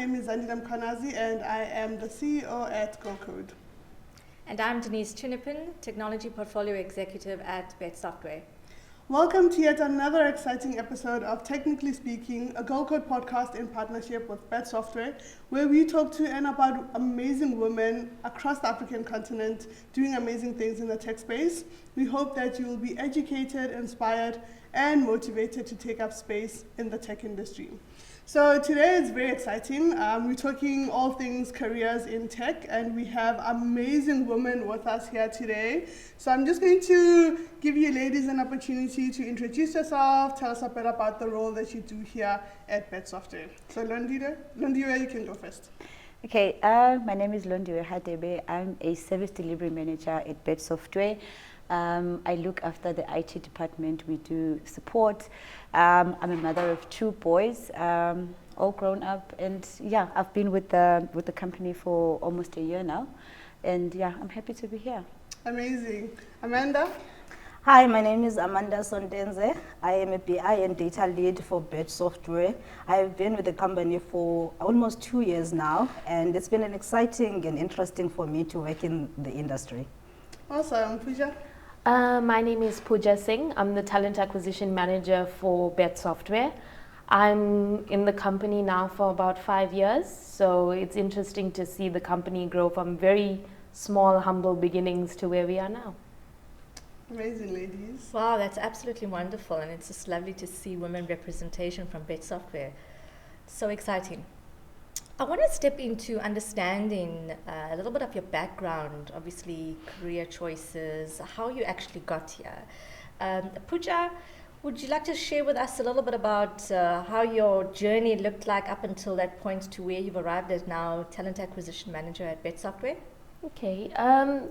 name is Zandile Mkhwanazi and I am the CEO at GoCode. And I'm Denise Chinipin, Technology Portfolio Executive at BETSoftware. Welcome to yet another exciting episode of Technically Speaking, a GoCode podcast in partnership with BETSoftware, where we talk to and about amazing women across the African continent doing amazing things in the tech space. We hope that you will be educated, inspired, and motivated to take up space in the tech industry. So today is very exciting. We're talking all things careers in tech, and we have amazing women with us here today. So I'm just going to give you ladies an opportunity to introduce yourself, tell us a bit about the role that you do here at BETSoftware. So Londiwe, you can go first. Okay, my name is Londiwe Hadebe. I'm a service delivery manager at BETSoftware. I look after the IT department. We do support. I'm a mother of 2 boys, all grown up, and yeah, I've been with the company for almost a year now, and yeah, I'm happy to be here. Amazing. Amanda? Hi, my name is Amanda Sontenze. I am a BI and data lead for BETSoftware. I've been with the company for almost 2 years now, and it's been an exciting and interesting for me to work in the industry. Awesome. Pooja? My name is Pooja Singh. I'm the Talent Acquisition Manager for BETSoftware. I'm in the company now for about 5 years, so it's interesting to see the company grow from very small, humble beginnings to where we are now. Amazing, ladies. Wow, that's absolutely wonderful, and it's just lovely to see women representation from BETSoftware. So exciting. I want to step into understanding a little bit of your background, obviously career choices, how you actually got here. Pooja, would you like to share with us a little bit about how your journey looked like up until that point to where you've arrived as now Talent Acquisition Manager at BETSoftware? Okay,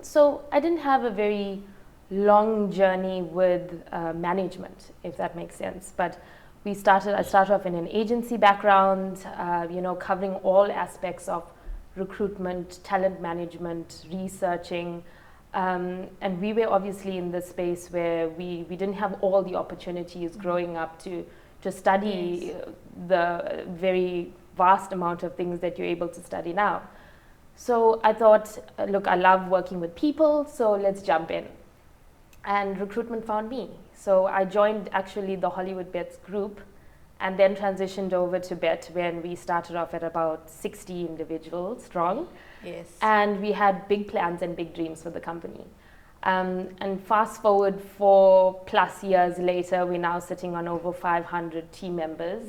so I didn't have a very long journey with management, if that makes sense, but I started off in an agency background, covering all aspects of recruitment, talent management, researching, and we were obviously in this space where we didn't have all the opportunities growing up to study the very vast amount of things that you're able to study now. So I thought, look, I love working with people, so let's jump in. And recruitment found me. So I joined actually the Hollywood Bets group and then transitioned over to Bet when we started off at about 60 individuals strong. Yes. And we had big plans and big dreams for the company. And fast forward 4+ years later, we're now sitting on over 500 team members.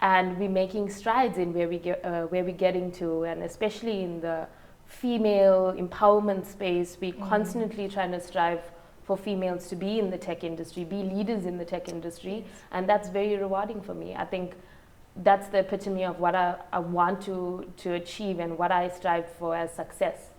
And we're making strides in where we're getting to, and especially in the female empowerment space, we're constantly trying to strive for females to be in the tech industry, be leaders in the tech industry, and that's very rewarding for me. I think that's the epitome of what I want to achieve and what I strive for as success.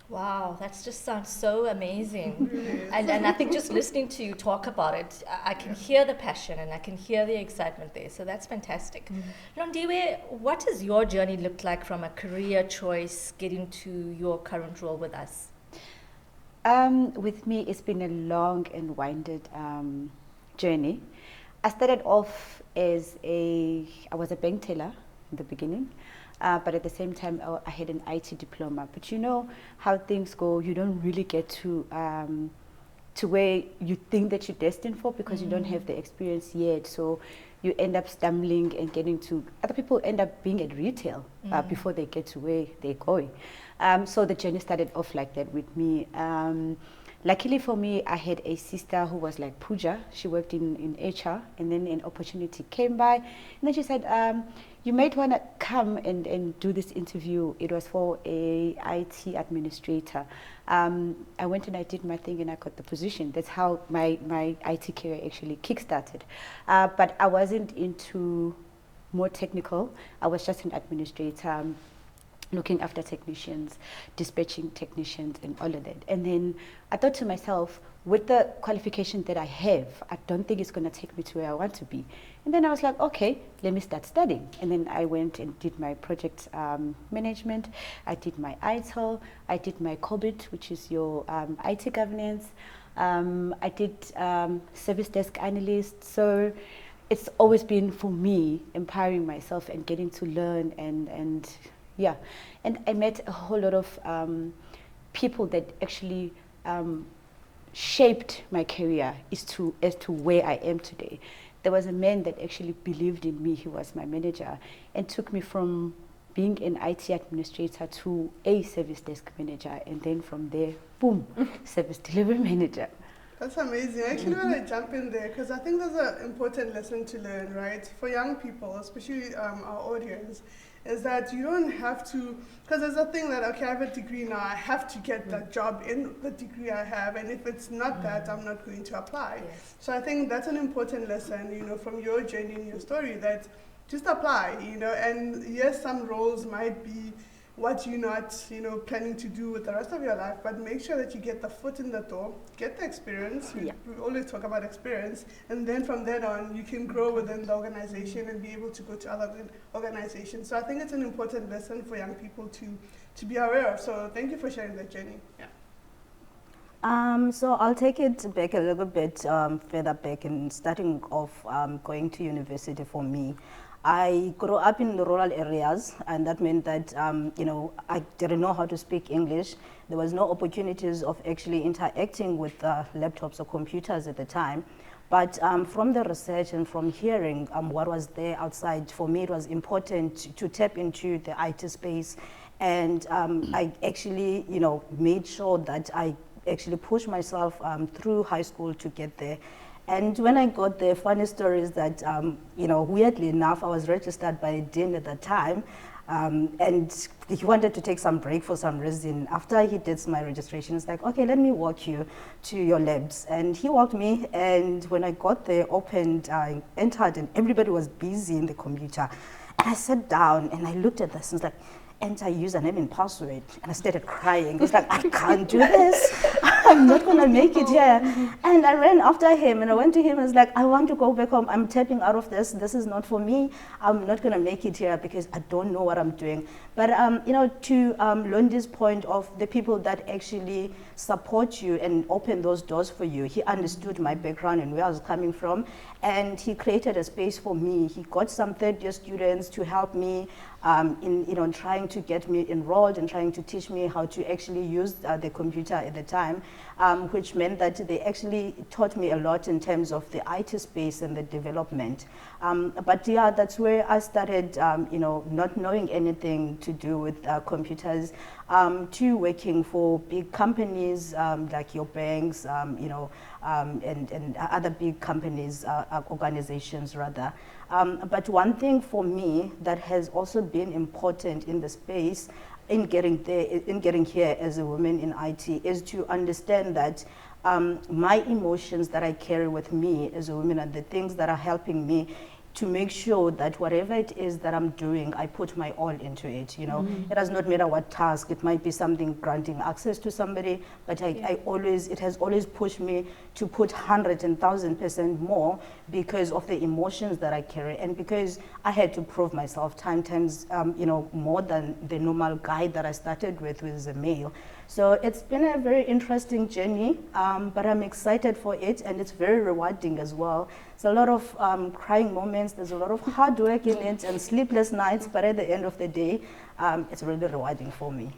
Wow, that just sounds so amazing. and I think just listening to you talk about it, I can hear the passion and I can hear the excitement there. So that's fantastic. Londiwe, what does your journey look like from a career choice getting to your current role with us? With me, it's been a long and winded journey. I started off I was a bank teller in the beginning. But at the same time, I had an IT diploma. But you know how things go, you don't really get to where you think that you're destined for because you don't have the experience yet. So you end up stumbling and other people end up being at retail before they get to where they're going. So the journey started off like that with me. Luckily for me, I had a sister who was like Pooja. She worked in HR, and then an opportunity came by. And then she said, you might want to come and do this interview. It was for a IT administrator. I went and I did my thing and I got the position. That's how my IT career actually kickstarted. But I wasn't into more technical. I was just an administrator, looking after technicians, dispatching technicians and all of that. And then I thought to myself, with the qualification that I have, I don't think it's going to take me to where I want to be. And then I was like, okay, let me start studying. And then I went and did my project management. I did my ITIL. I did my COBIT, which is your IT governance. I did service desk analyst. So it's always been for me empowering myself and getting to learn and yeah. And I met a whole lot of people that actually shaped my career as to where I am today. There was a man that actually believed in me. He was my manager and took me from being an IT administrator to a service desk manager, and then from there, boom, service delivery manager. That's amazing. I actually want to jump in there because I think there's an important lesson to learn, right? For young people, especially our audience, is that you don't have to, because there's a thing that, okay, I have a degree now, I have to get that job in the degree I have, and if it's not that, I'm not going to apply. Yes. So I think that's an important lesson, you know, from your journey and your story, that just apply, you know, and yes, some roles might be what you're not, you know, planning to do with the rest of your life, but make sure that you get the foot in the door, get the experience. We always talk about experience, and then from then on, you can grow within the organization and be able to go to other organizations. So I think it's an important lesson for young people to be aware of. So thank you for sharing that journey. Yeah. So I'll take it back a little bit further back, and starting off going to university for me. I grew up in the rural areas, and that meant that, you know, I didn't know how to speak English. There was no opportunities of actually interacting with laptops or computers at the time. But from the research and from hearing what was there outside, for me it was important to tap into the IT space. And I actually, you know, made sure that I actually pushed myself through high school to get there. And when I got there, funny story is that, you know, weirdly enough, I was registered by the dean at the time, and he wanted to take some break for some reason. After he did my registration, he's like, okay, let me walk you to your labs. And he walked me, and when I got there, opened, I entered, and everybody was busy in the computer. And I sat down, and I looked at this, and it's like, enter username and password, and I started crying. It's like, I can't do this. I'm not gonna make it here. And I ran after him, and I went to him and was like, I want to go back home. I'm tapping out of this. This is not for me. I'm not gonna make it here because I don't know what I'm doing. But you know, to Londi's point of the people that actually support you and open those doors for you, he understood my background and where I was coming from, and he created a space for me. He got some third-year students to help me in, you know, trying to get me enrolled and trying to teach me how to actually use the computer at the time, which meant that they actually taught me a lot in terms of the IT space and the development. But yeah, that's where I started, you know, not knowing anything to do with computers, to working for big companies like your banks, you know, and other big companies, organizations rather. But one thing for me that has also been important in the space in getting here as a woman in IT is to understand that my emotions that I carry with me as a woman are the things that are helping me to make sure that whatever it is that I'm doing, I put my all into it, you know. It does not matter what task. It might be something granting access to somebody, but it has always pushed me to put 100 and 1,000% more because of the emotions that I carry, and because I had to prove myself times, you know, more than the normal guy that I started with, who is a male. So it's been a very interesting journey, but I'm excited for it, and it's very rewarding as well. It's a lot of crying moments, there's a lot of hard work in it, and sleepless nights, but at the end of the day, it's really rewarding for me.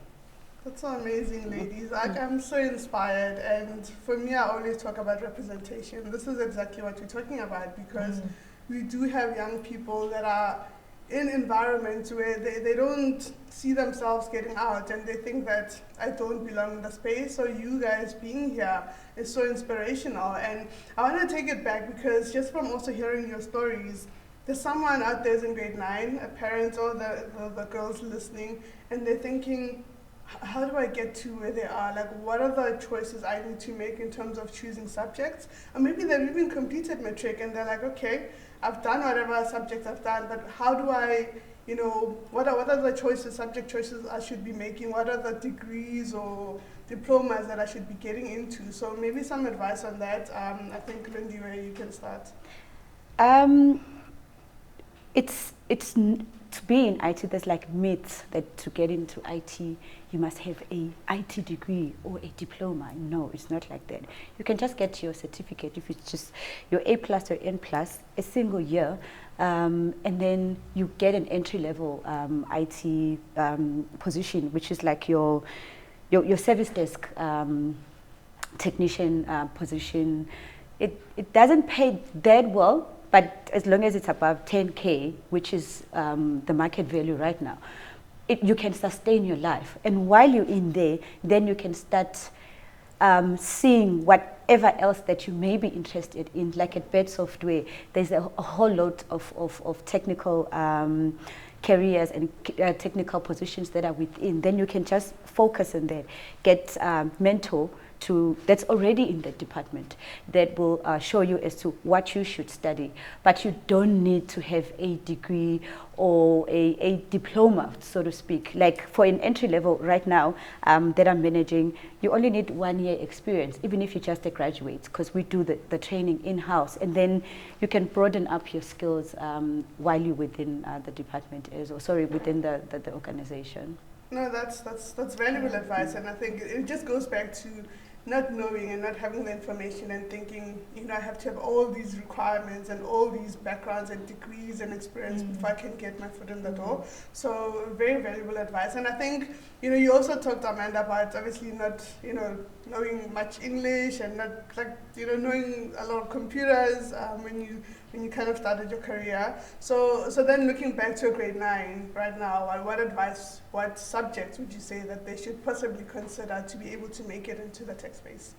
That's so amazing, ladies. I'm so inspired, and for me, I always talk about representation. This is exactly what we're talking about, because we do have young people that are in environments where they don't see themselves getting out, and they think that I don't belong in the space. So you guys being here is so inspirational, and I want to take it back, because just from also hearing your stories, there's someone out there in grade 9, a parent or the girls listening, and they're thinking, how do I get to where they are? Like, what are the choices I need to make in terms of choosing subjects? Or maybe they've even completed matric and they're like, okay, I've done whatever subjects I've done, but how do I, you know, what are the choices, subject choices I should be making? What are the degrees or diplomas that I should be getting into? So maybe some advice on that. I think, Londiwe, you can start. to be in IT, there's like myths that to get into IT, you must have a IT degree or a diploma. No, it's not like that. You can just get your certificate if it's just your A+ or N+, a single year, and then you get an entry-level IT position, which is like your service desk technician position. It doesn't pay that well, but as long as it's above 10K, which is the market value right now, you can sustain your life. And while you're in there, then you can start seeing whatever else that you may be interested in. Like at BETSoftware, there's a whole lot of technical careers and technical positions that are within. Then you can just focus on that, get mentor that's already in the department that will show you as to what you should study. But you don't need to have a degree or a diploma, so to speak. Like for an entry level right now that I'm managing, you only need 1 year experience, even if you're just a graduate, because we do the training in-house. And then you can broaden up your skills while you're within the department, within the organization. No, that's valuable advice, and I think it just goes back to not knowing and not having the information and thinking, I have to have all these requirements and all these backgrounds and degrees and experience before I can get my foot in the door. So very valuable advice. And I think, you also talked, Amanda, about obviously not, knowing much English and not knowing a lot of computers when you kind of started your career. So then looking back to grade 9 right now, what subjects would you say that they should possibly consider to be able to make it into the tech space?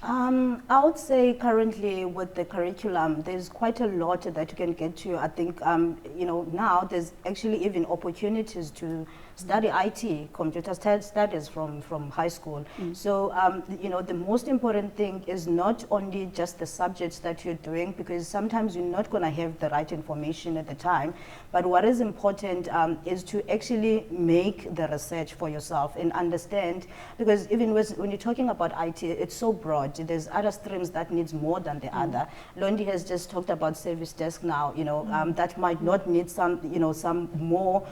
I would say currently with the curriculum, there's quite a lot that you can get to. I think, now there's actually even opportunities to study IT, computer studies from high school. So, the most important thing is not only just the subjects that you're doing, because sometimes you're not going to have the right information at the time, but what is important is to actually make the research for yourself and understand, because even when you're talking about IT, it's so broad. There's other streams that needs more than the other. Londiwe has just talked about service desk now, that might not need some more,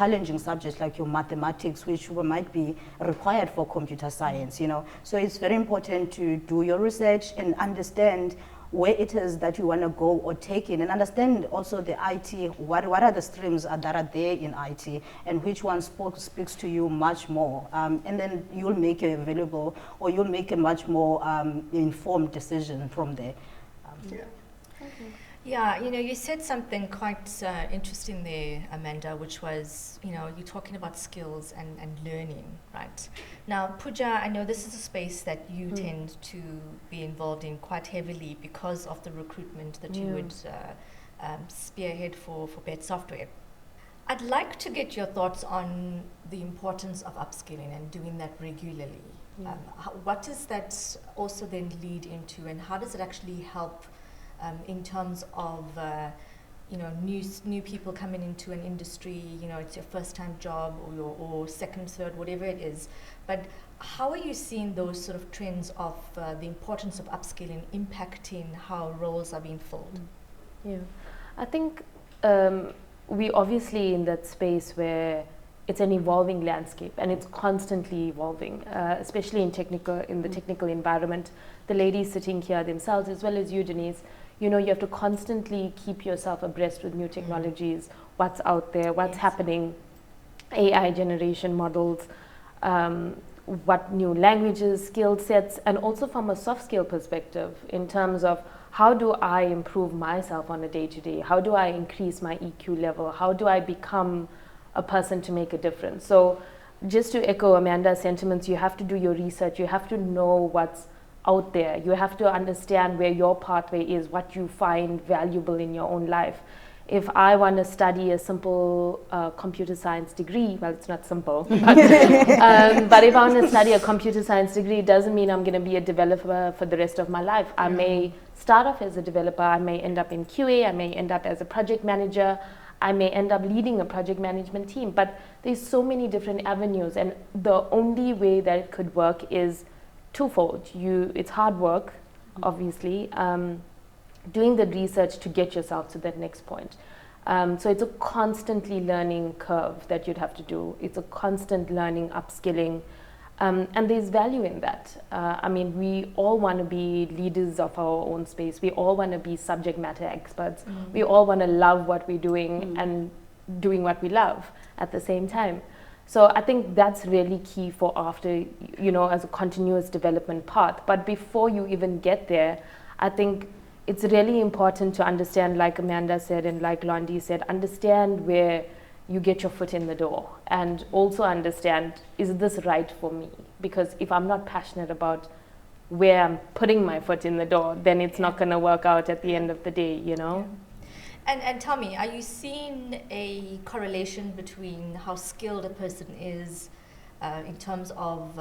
challenging subjects like your mathematics, which might be required for computer science, So it's very important to do your research and understand where it is that you want to go or take in, and understand also the IT, what are the streams that are there in IT, and which one speaks to you much more. And then you'll make a valuable, or you'll make a much more informed decision from there. Yeah, you said something quite interesting there, Amanda, which was, you're talking about skills and learning, right? Now, Pooja, I know this is a space that you tend to be involved in quite heavily because of the recruitment that you would spearhead for BETSoftware. I'd like to get your thoughts on the importance of upskilling and doing that regularly. What does that also then lead into, and how does it actually help in terms of new people coming into an industry? It's your first time job or second, third, whatever it is. But how are you seeing those sort of trends of the importance of upskilling impacting how roles are being filled? Yeah, I think we obviously in that space where it's an evolving landscape and it's constantly evolving, especially in the technical environment. The ladies sitting here themselves, as well as you, Denise, you have to constantly keep yourself abreast with new technologies, what's out there, what's happening, AI generation models, what new languages, skill sets, and also from a soft skill perspective in terms of how do I improve myself on a day-to-day? How do I increase my EQ level? How do I become a person to make a difference? So just to echo Amanda's sentiments, you have to do your research, you have to know what's out there, you have to understand where your pathway is, what you find valuable in your own life. If I want to study a simple computer science degree, well, it's not simple, but if I want to study a computer science degree, it doesn't mean I'm going to be a developer for the rest of my life. I may start off as a developer, I may end up in QA, I may end up as a project manager, I may end up leading a project management team, but there's so many different avenues, and the only way that it could work is twofold. It's hard work, obviously, doing the research to get yourself to that next point. So it's a constantly learning curve that you'd have to do. It's a constant learning, upskilling, and there's value in that. I mean, we all want to be leaders of our own space. We all want to be subject matter experts. We all want to love what we're doing and doing what we love at the same time. So I think that's really key for after, as a continuous development path. But before you even get there, I think it's really important to understand, like Amanda said and like Londiwe said, understand where you get your foot in the door, and also understand, is this right for me? Because if I'm not passionate about where I'm putting my foot in the door, then it's not going to work out at the end of the day, And tell me, are you seeing a correlation between how skilled a person is in terms of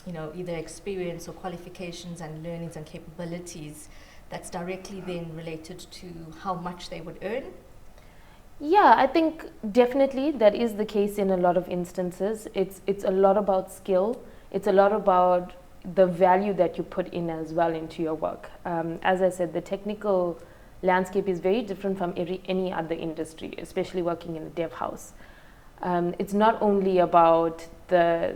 either experience or qualifications and learnings and capabilities that's directly then related to how much they would earn? Yeah, I think definitely that is the case in a lot of instances. It's a lot about skill. It's a lot about the value that you put in as well into your work. As I said, the technical landscape is very different from any other industry, especially working in a dev house. It's not only about the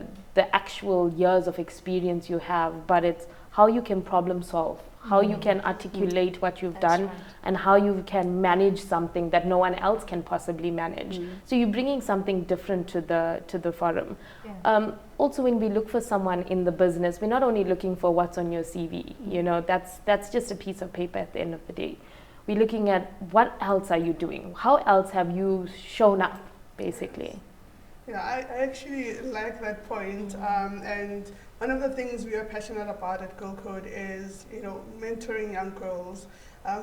actual years of experience you have, but it's how you can problem solve, how you can articulate what you've done, and how you can manage something that no one else can possibly manage. So you're bringing something different to the forum. Yeah. Also, when we look for someone in the business, we're not only looking for what's on your CV. That's just a piece of paper at the end of the day. We're looking at what else are you doing? How else have you shown up, basically? Yeah, I actually like that point. And one of the things we are passionate about at Girl Code is, mentoring young girls.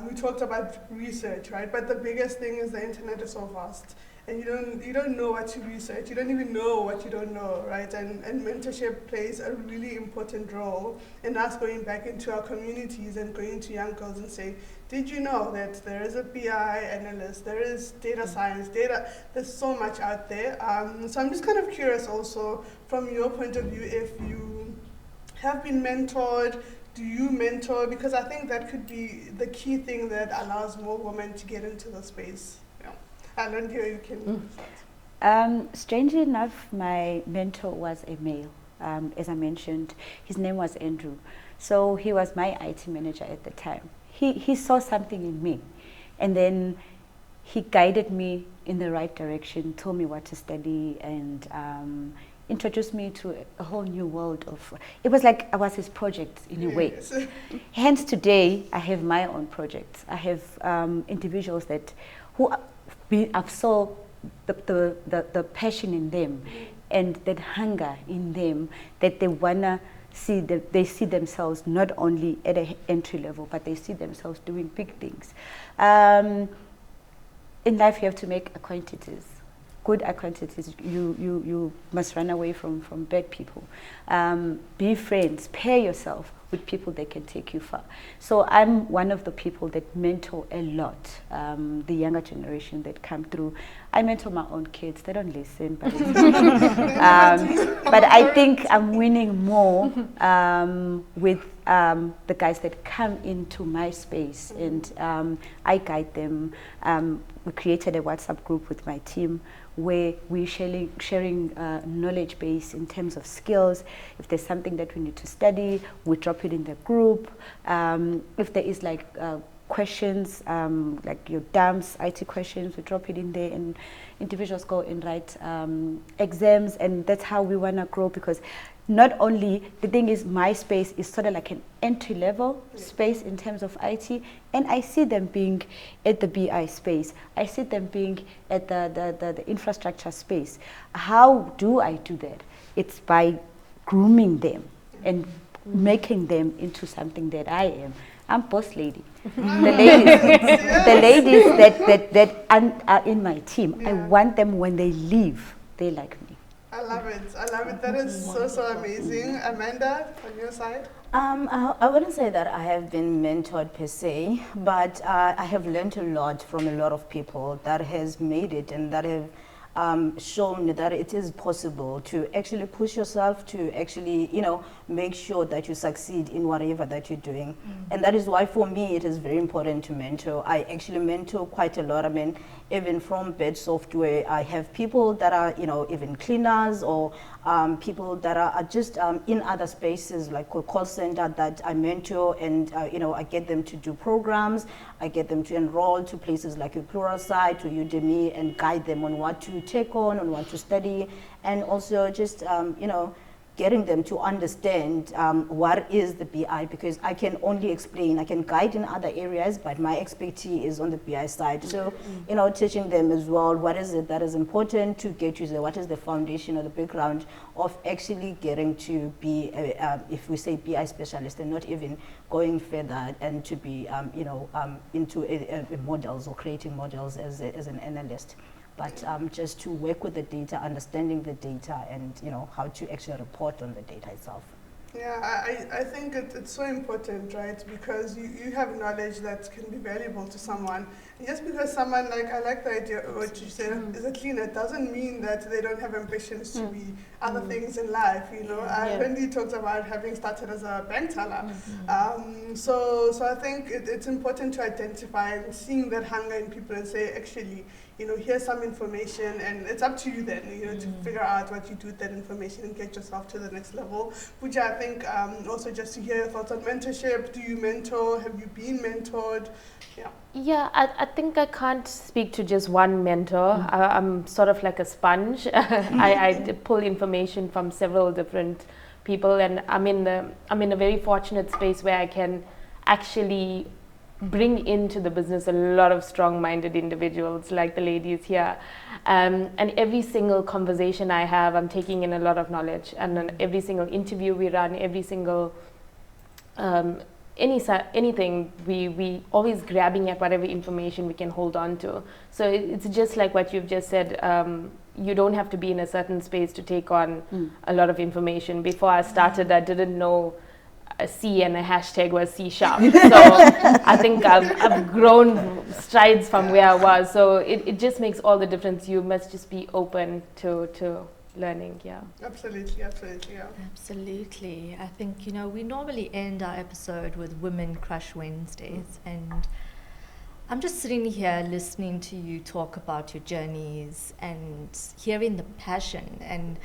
We talked about research, right? But the biggest thing is the internet is so vast, and you don't know what to research. You don't even know what you don't know, right? And mentorship plays a really important role in us going back into our communities and going to young girls and say, did you know that there is a BI analyst, there is data science, there's so much out there. So I'm just kind of curious also from your point of view, if you have been mentored, do you mentor? Because I think that could be the key thing that allows more women to get into the space. Londiwe, you can start. Strangely enough, my mentor was a male. As I mentioned, his name was Andrew. So he was my IT manager at the time. He saw something in me, and then he guided me in the right direction, told me what to study, and introduced me to a whole new world of. It was like I was his project in a way. Hence today I have my own projects. I have individuals I've saw the passion in them, and that hunger in them, that they wanna see that they see themselves not only at an entry level, but they see themselves doing big things. In life, you have to make acquaintances, good acquaintances. You must run away from bad people. Be friends. Pair yourself with people that can take you far. So I'm one of the people that mentor a lot, the younger generation that come through. I mentor my own kids. They don't listen, but but I think I'm winning more with the guys that come into my space, and I guide them. We created a WhatsApp group with my team where we're sharing knowledge base in terms of skills. If there's something that we need to study, we drop it in the group. If there is questions, like your DAMS, IT questions, we drop it in there, and individuals go and write exams, and that's how we want to grow, because not only, the thing is, my space is sort of like an entry-level space in terms of IT, and I see them being at the BI space. I see them being at the infrastructure space. How do I do that? It's by grooming them and making them into something that I am. I'm boss lady. The ladies that are in my team, I want them, when they leave, they like me. I love it. That is so amazing. Amanda, on your side? I wouldn't say that I have been mentored per se, but I have learned a lot from a lot of people that has made it and that have shown that it is possible to actually push yourself, to actually, make sure that you succeed in whatever that you're doing. And that is why for me it is very important to mentor. I actually mentor quite a lot. I mean, even from BETSoftware, I have people that are, even cleaners, or people that are just in other spaces like a call center that I mentor, and I get them to do programs. I get them to enroll to places like a Pluralsight, to Udemy, and guide them on what to take on what to study, and also just getting them to understand what is the BI, because I can only explain, I can guide in other areas, but my expertise is on the BI side. So, teaching them as well, what is it that is important to get you there, what is the foundation or the background of actually getting to be, if we say BI specialist, and not even going further and to be, into models or creating models as an analyst. But just to work with the data, understanding the data, and how to actually report on the data itself. Yeah, I think it's so important, right? Because you have knowledge that can be valuable to someone. And just because someone, I like the idea of what you said, is a cleaner, doesn't mean that they don't have ambitions to be other things in life, Wendy talked about having started as a bank teller. So I think it's important to identify and seeing that hunger in people and say, actually, here's some information, and it's up to you then, to figure out what you do with that information and get yourself to the next level. Which I think also just to hear your thoughts on mentorship. Do you mentor? Have you been mentored? Yeah, I think I can't speak to just one mentor. I'm sort of like a sponge. I pull information from several different people, and I'm in a very fortunate space where I can actually bring into the business a lot of strong-minded individuals like the ladies here, and every single conversation I have, I'm taking in a lot of knowledge, and on every single interview we run, every single anything, we always grabbing at whatever information we can hold on to. So it's just like what you've just said. You don't have to be in a certain space to take on a lot of information. Before I started, I didn't know a C and a hashtag was C#. So I think I've grown strides from where I was. So it just makes all the difference. You must just be open to learning. Absolutely, yeah. Absolutely. I think, we normally end our episode with Women Crush Wednesdays, and I'm just sitting here listening to you talk about your journeys and hearing the passion. And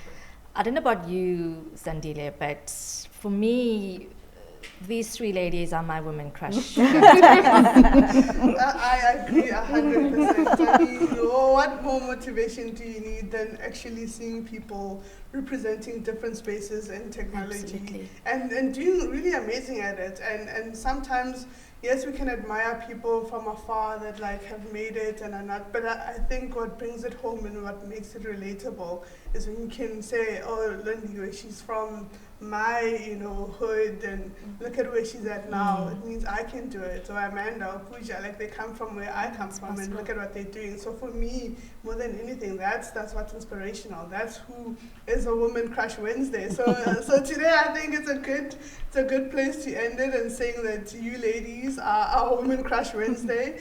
I don't know about you, Zandile, but for me, these three ladies are my women crush. I agree 100%. I mean, what more motivation do you need than actually seeing people representing different spaces in technology? Absolutely. and doing really amazing at it. And sometimes, yes, we can admire people from afar that have made it and are not, but I think what brings it home and what makes it relatable is when you can say, oh, Londiwe, she's from my, hood, and look at where she's at now. It means I can do it. Or Amanda or Pooja, they come from where I come from, and look at what they're doing. So for me, more than anything, that's what's inspirational. That's who is a Woman Crush Wednesday. So today I think it's a good place to end it, and saying that you ladies are our Woman Crush Wednesday.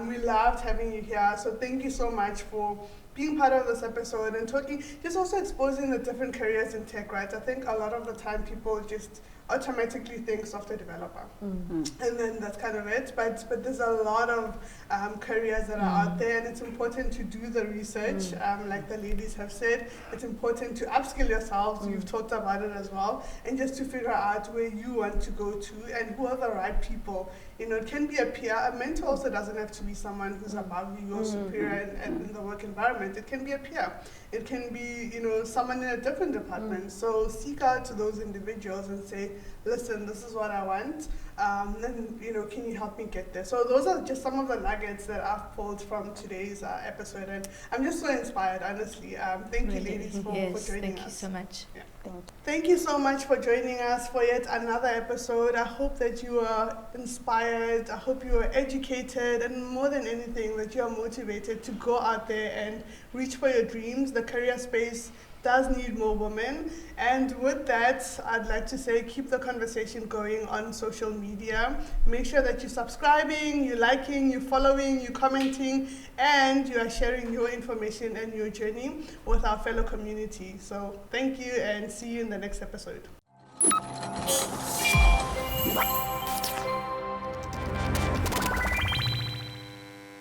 We loved having you here. So thank you so much for being part of this episode and talking, just also exposing the different careers in tech, right? I think a lot of the time people just automatically think software developer, and then that's kind of it. But there's a lot of careers that are out there, and it's important to do the research. Like the ladies have said, it's important to upskill yourselves. You've talked about it as well, and just to figure out where you want to go to and who are the right people. It can be a peer. A mentor also doesn't have to be someone who's above you or superior in the work environment. It can be a peer. It can be, someone in a different department. So seek out to those individuals and say, listen, this is what I want. And, can you help me get there? So those are just some of the nuggets that I've pulled from today's episode. And I'm just so inspired, honestly. Thank you, ladies, for joining us. Thank you so much. Yeah. Thank you so much for joining us for yet another episode. I hope that you are inspired. I hope you are educated, and more than anything, that you are motivated to go out there and reach for your dreams. The career space does need more women. And with that, I'd like to say keep the conversation going on social media. Make sure that you're subscribing, you're liking, you're following, you're commenting, and you are sharing your information and your journey with our fellow community. So thank you, and see you in the next episode.